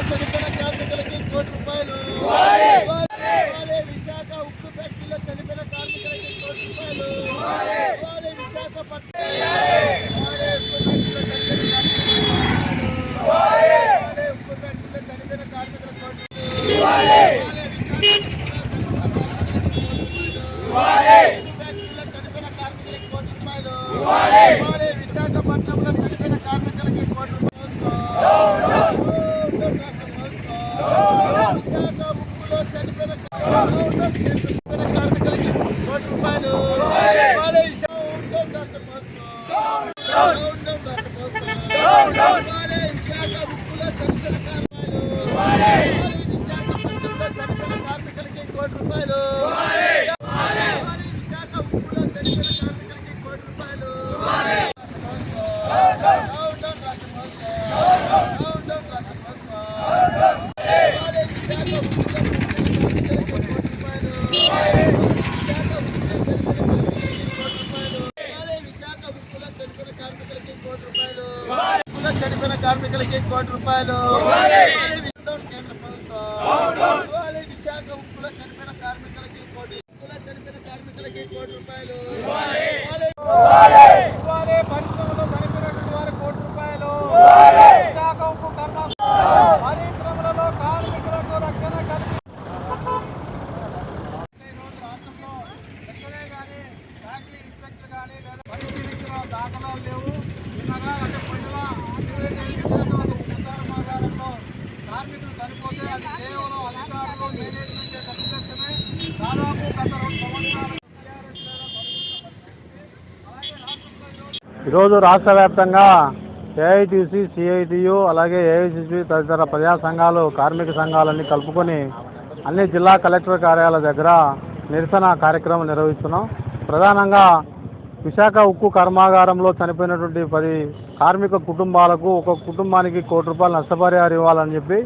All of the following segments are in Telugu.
చనిపోయిన కార్మికులకి ₹1 కోటి. విశాఖ ఉక్కు ఫ్యాక్టరీలో చనిపోయిన కార్మికులకి ₹1 కోటి. విశాఖపట్నం ఉక్కు ఫ్యాక్టరీలో చనిపోయిన కార్మికులకు విశాఖపట్నంలో చనిపోయిన కార్మికులకి ₹1 విశాఖ ఉక్కులో చనిపోయిన కార్మికులకి చనిపోయిన కార్మికులకి ₹1 కేంద్ర ప్రభుత్వం విశాఖ ఉక్కులో చనిపోయిన కార్మికులకి చనిపోయిన కార్మికులకి ₹1 పరిశ్రమలో చనిపోయినటువంటి వారు ₹1 విశాఖ ఉక్కు కర్మ పరిశ్రమలలో కార్మికులకు రక్షణ కలిగి రాష్ట్రంలో ఎక్కడే కానీ ఫ్యాక్టరీ ఇన్స్పెక్టర్ కానీ లేదా పరిశీలించిన దాఖలాలు లేవు. చిన్నగా అంటే పొయ్యిల కర్మాగారంలో కార్మికులు చనిపోతే అది కేవలం అధికారులు మేనేజ్మెంట్ తప్పిదమే. దాదాపు గత 2 సంవత్సరాలు ఈరోజు రాష్ట్ర వ్యాప్తంగా ఏఐటీసీ, సిఐటియు, అలాగే ఏఐసిసి తదితర ప్రజా సంఘాలు, కార్మిక సంఘాలన్నీ కలుపుకొని అన్ని జిల్లా కలెక్టర్ కార్యాలయాల దగ్గర నిరసన కార్యక్రమం నిర్వహిస్తున్నాం. ప్రధానంగా విశాఖ ఉక్కు కర్మాగారంలో చనిపోయినటువంటి 10 కార్మిక కుటుంబాలకు ఒక కుటుంబానికి ₹1 కోటి నష్టపరిహారం ఇవ్వాలని చెప్పి,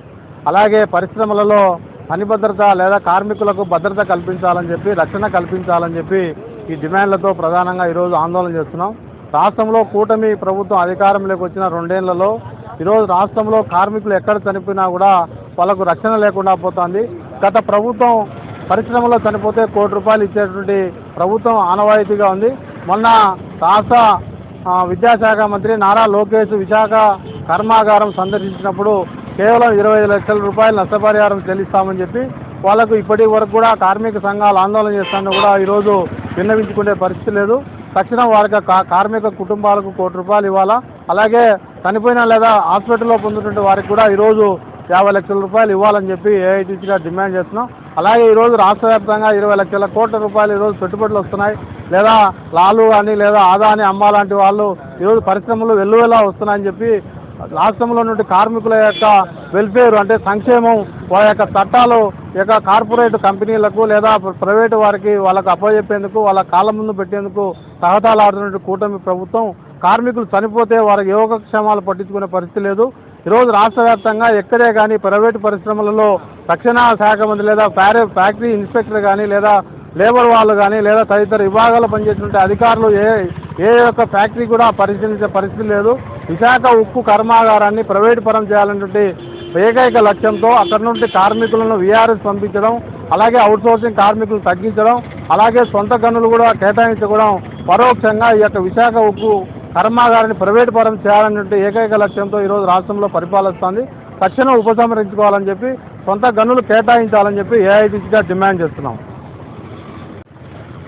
అలాగే పరిశ్రమలలో పని భద్రత లేదా కార్మికులకు భద్రత కల్పించాలని చెప్పి, రక్షణ కల్పించాలని చెప్పి ఈ డిమాండ్లతో ప్రధానంగా ఈరోజు ఆందోళన చేస్తున్నాం. రాష్ట్రంలో కూటమి ప్రభుత్వం అధికారంలోకి వచ్చిన 2 ఏళ్లలో ఈరోజు రాష్ట్రంలో కార్మికులు ఎక్కడ చనిపోయినా కూడా వాళ్ళకు రక్షణ లేకుండా పోతుంది. గత ప్రభుత్వం పరిశ్రమలో చనిపోతే ₹1 కోటి ఇచ్చేటువంటి ప్రభుత్వం ఆనవాయితీగా ఉంది. మొన్న రాష్ట్ర విద్యాశాఖ మంత్రి నారా లోకేష్ విశాఖ కర్మాగారం సందర్శించినప్పుడు కేవలం ₹25 లక్షల నష్టపరిహారం చెల్లిస్తామని చెప్పి వాళ్ళకు ఇప్పటి వరకు కూడా కార్మిక సంఘాలు ఆందోళన చేస్తాను కూడా ఈరోజు విన్నవించుకునే పరిస్థితి లేదు. తక్షణం వారికి కార్మిక కుటుంబాలకు ₹1 కోటి ఇవ్వాలా. అలాగే చనిపోయిన లేదా హాస్పిటల్లో పొందుతున్న వారికి కూడా ఈరోజు ₹50 లక్షల ఇవ్వాలని చెప్పి ఏఐటీసీగా డిమాండ్ చేస్తున్నాం. అలాగే ఈరోజు రాష్ట్ర వ్యాప్తంగా ₹20 లక్షల కోట్ల ఈరోజు పెట్టుబడులు వస్తున్నాయి. లేదా లాలు అని లేదా ఆదాని అమ్మ లాంటి వాళ్ళు ఈరోజు పరిశ్రమలు వెల్లువెలా వస్తున్నాయని చెప్పి రాష్ట్రంలో నుండి కార్మికుల యొక్క వెల్ఫేర్ అంటే సంక్షేమం, వాళ్ళ యొక్క చట్టాలు యొక్క కార్పొరేట్ కంపెనీలకు లేదా ప్రైవేటు వారికి వాళ్ళకు అప్పచెప్పేందుకు, వాళ్ళ కాళ్ళ ముందు పెట్టేందుకు తహతాలాడుతున్న కూటమి ప్రభుత్వం కార్మికులు చనిపోతే వారికి యోగక్షేమాలు పట్టించుకునే పరిస్థితి లేదు. ఈరోజు రాష్ట్ర వ్యాప్తంగా ఎక్కడే కానీ ప్రైవేటు పరిశ్రమలలో రక్షణ శాఖ మంత్రి లేదా ఫ్యాక్టరీ ఇన్స్పెక్టర్ కానీ లేదా లేబర్ వాళ్ళు కానీ లేదా తదితర విభాగాలు పనిచేసినటువంటి అధికారులు ఏ యొక్క ఫ్యాక్టరీ కూడా పరిశీలించే పరిస్థితి లేదు. విశాఖ ఉక్కు కర్మాగారాన్ని ప్రైవేటు పరం చేయాలనేటువంటి ఏకైక లక్ష్యంతో అక్కడి నుండి కార్మికులను వీఆర్ఎస్ పంపించడం, అలాగే అవుట్సోర్సింగ్ కార్మికులను తగ్గించడం, అలాగే సొంత గనులు కూడా కేటాయించడం పరోక్షంగా ఈ యొక్క విశాఖ ఉక్కు కర్మాగారాన్ని ప్రైవేటు పరం చేయాలనేటువంటి ఏకైక లక్ష్యంతో ఈరోజు రాష్ట్రంలో పరిపాలిస్తోంది. తక్షణం ఉపసంహరించుకోవాలని చెప్పి, సొంత గనులు కేటాయించాలని చెప్పి ఏఐటీసీగా డిమాండ్ చేస్తున్నాం.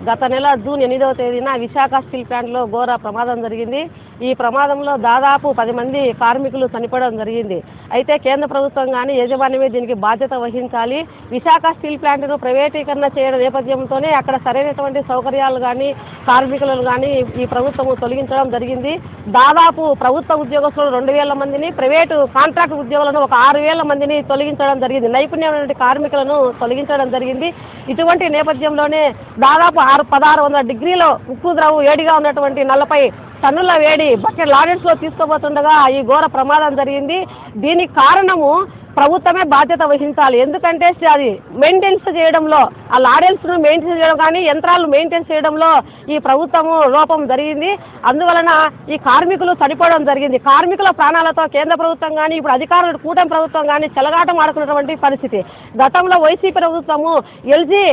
గత నెల జూన్ 8వ తేదీన విశాఖ స్టీల్ ప్లాంట్లో ఘోర ప్రమాదం జరిగింది. ఈ ప్రమాదంలో దాదాపు 10 మంది కార్మికులు చనిపోవడం జరిగింది. అయితే కేంద్ర ప్రభుత్వం కానీ యజమానిమే దీనికి బాధ్యత వహించాలి. విశాఖ స్టీల్ ప్లాంట్ను ప్రైవేటీకరణ చేయడం నేపథ్యంతోనే అక్కడ సరైనటువంటి సౌకర్యాలు కానీ కార్మికులను కానీ ఈ ప్రభుత్వం తొలగించడం జరిగింది. దాదాపు ప్రభుత్వ ఉద్యోగస్తులు 2000 మందిని, ప్రైవేటు కాంట్రాక్ట్ ఉద్యోగులను ఒక 6000 మందిని తొలగించడం జరిగింది. నైపుణ్యమైనటువంటి కార్మికులను తొలగించడం జరిగింది. ఇటువంటి నేపథ్యంలోనే దాదాపు 1600 డిగ్రీలో ఉక్కు ద్రవం వేడిగా ఉన్నటువంటి 40 టన్నుల వేడి బకెట్ లాడెట్స్లో తీసుకుపోతుండగా ఈ ఘోర ప్రమాదం జరిగింది. దీనికి కారణము ప్రభుత్వమే బాధ్యత వహించాలి. ఎందుకంటే అది మెయింటెనెన్స్ చేయడంలో, ఆ లాడెల్స్ను మెయింటెనెన్స్ చేయడం కానీ యంత్రాలు మెయింటెనెన్స్ చేయడంలో ఈ ప్రభుత్వము లోపం జరిగింది. అందువలన ఈ కార్మికులు చనిపోవడం జరిగింది. కార్మికుల ప్రాణాలతో కేంద్ర ప్రభుత్వం కానీ ఇప్పుడు అధికారులు కూటమి ప్రభుత్వం కానీ చెలగాటం ఆడుకున్నటువంటి పరిస్థితి. గతంలో వైసీపీ ప్రభుత్వము ఎల్జీ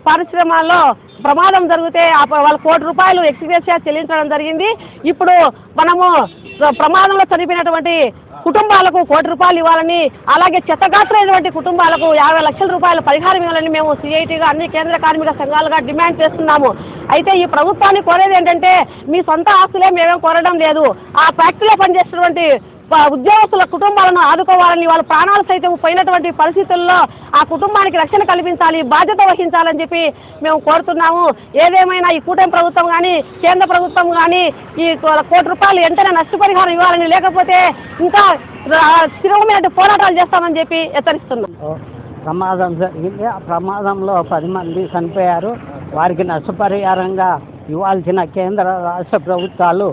పరిశ్రమలో ప్రమాదం జరిగితే వాళ్ళ ₹1 కోటి ఎక్స్గ్రేషియా చెల్లించడం జరిగింది. ఇప్పుడు మనము ప్రమాదంలో చనిపోయినటువంటి కుటుంబాలకు ₹1 కోటి ఇవ్వాలని, అలాగే చెత్తగాత్రైనటువంటి కుటుంబాలకు ₹50 లక్షల పరిహారం ఇవ్వాలని మేము సిఐటిగా అన్ని కేంద్ర కార్మిక సంఘాలుగా డిమాండ్ చేస్తున్నాము. అయితే ఈ ప్రభుత్వాన్ని కోరేది ఏంటంటే, మీ సొంత ఆస్తులే మేమేం కోరడం లేదు, ఆ ఫ్యాక్టరీలో పనిచేస్తున్నటువంటి ఉద్యోగస్తుల కుటుంబాలను ఆదుకోవాలని, వాళ్ళ ప్రాణాలు సైతం పోయినటువంటి పరిస్థితుల్లో ఆ కుటుంబానికి రక్షణ కల్పించాలి, బాధ్యత వహించాలని చెప్పి మేము కోరుతున్నాము. ఏదేమైనా ఈ కూటమి ప్రభుత్వం కానీ కేంద్ర ప్రభుత్వం కానీ ఈ ₹1 కోటి వెంటనే నష్టపరిహారం ఇవ్వాలని, లేకపోతే ఇంకా స్థిరమైన పోరాటాలు చేస్తామని చెప్పి హెచ్చరిస్తున్నాం. ప్రమాదం జరిగింది. ఆ ప్రమాదంలో 10 మంది చనిపోయారు. వారికి నష్టపరిహారంగా ఇవ్వాల్సిన కేంద్ర రాష్ట్ర ప్రభుత్వాలు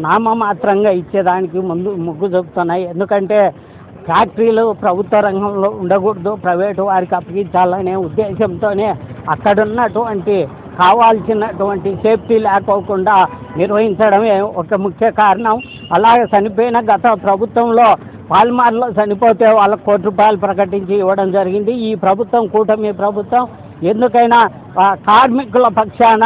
నామమాత్రంగా ఇచ్చేదానికి మొగ్గు చూపుతున్నాయి. ఎందుకంటే ఫ్యాక్టరీలు ప్రభుత్వ రంగంలో ఉండకూడదు, ప్రైవేటు వారికి అప్పగించాలనే ఉద్దేశంతోనే అక్కడున్నటువంటి కావాల్సినటువంటి సేఫ్టీ లేకోకుండా నిర్వహించడమే ఒక ముఖ్య కారణం. అలాగే చనిపోయిన గత ప్రభుత్వంలో పాల్మార్లో చనిపోతే వాళ్ళకు ₹1 కోటి ప్రకటించి ఇవ్వడం జరిగింది. ఈ ప్రభుత్వం, కూటమి ప్రభుత్వం ఎందుకైనా కార్మికుల పక్షాన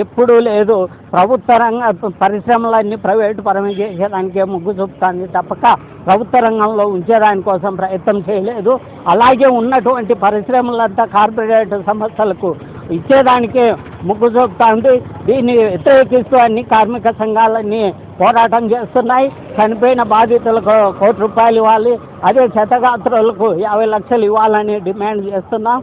ఎప్పుడూ లేదు. ప్రభుత్వ రంగ పరిశ్రమలన్నీ ప్రైవేటు పరం చేసేదానికే మొగ్గు చూపుతుంది తప్పక ప్రభుత్వ రంగంలో ఉంచేదానికోసం ప్రయత్నం చేయలేదు. అలాగే ఉన్నటువంటి పరిశ్రమలంతా కార్పొరేట్ సంస్థలకు ఇచ్చేదానికే మొగ్గు చూపుతుంది. దీన్ని వ్యతిరేకిస్తూ అన్ని కార్మిక సంఘాలన్నీ పోరాటం చేస్తున్నాయి. చనిపోయిన బాధితులకు ₹1 కోటి ఇవ్వాలి, అదే చెత్తగాత్రులకు 50 లక్షలు ఇవ్వాలని డిమాండ్ చేస్తున్నాం.